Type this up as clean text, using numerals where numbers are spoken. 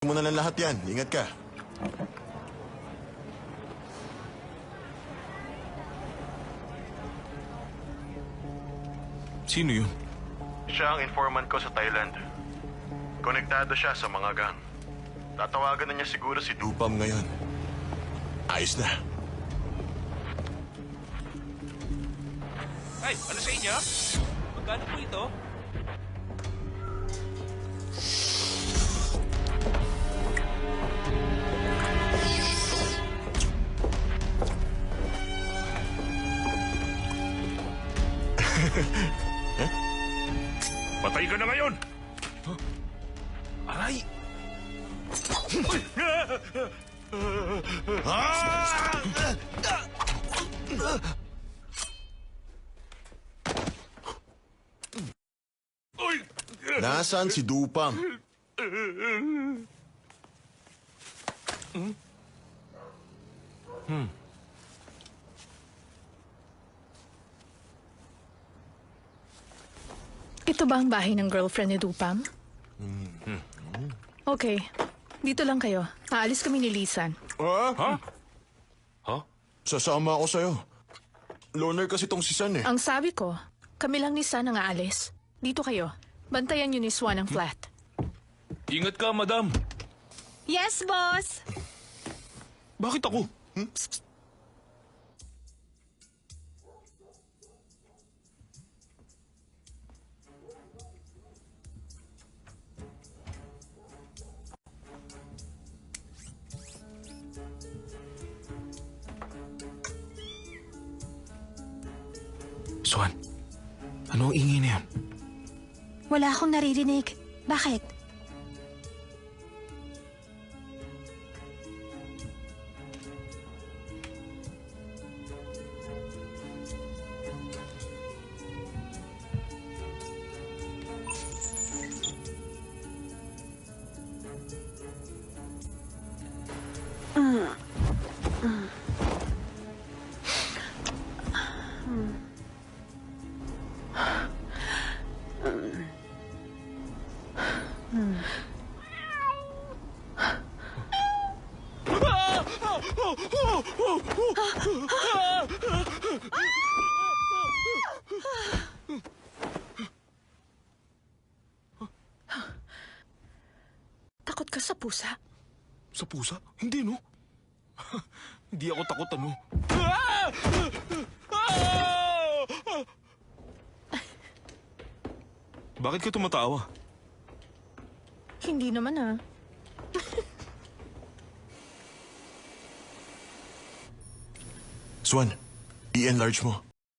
mo na lang lahat yan. Ingat ka. Sino yun? Siya ang informant ko sa Thailand. Konektado siya sa mga gang. Tatawagan na niya siguro si Dupam ngayon. Ayos na. Ay, ano sa inyo? Magkano po ito? Patay ka na ngayon! Aray! Nasaan si Dupam? Ito ba ang bahay ng girlfriend ni Dupam? Okay. Dito lang kayo. Aalis kami ni Lisan. Ha? Ha? Sasama ako sa'yo. Loner kasi tong si San eh. Ang sabi ko, kami lang ni San ang aalis. Dito kayo. Bantayan niyo ni Swan ang flat. Ingat ka, madam. Yes, boss! Bakit ako? Swan, ano ang ingay na yan? Wala akong naririnig. Bakit? Takot ka sa pusa? Sa pusa? Hindi, no? Hindi ako takot, ano? Bakit ka tumatawa? Hindi naman ah. Swan, i-enlarge mo.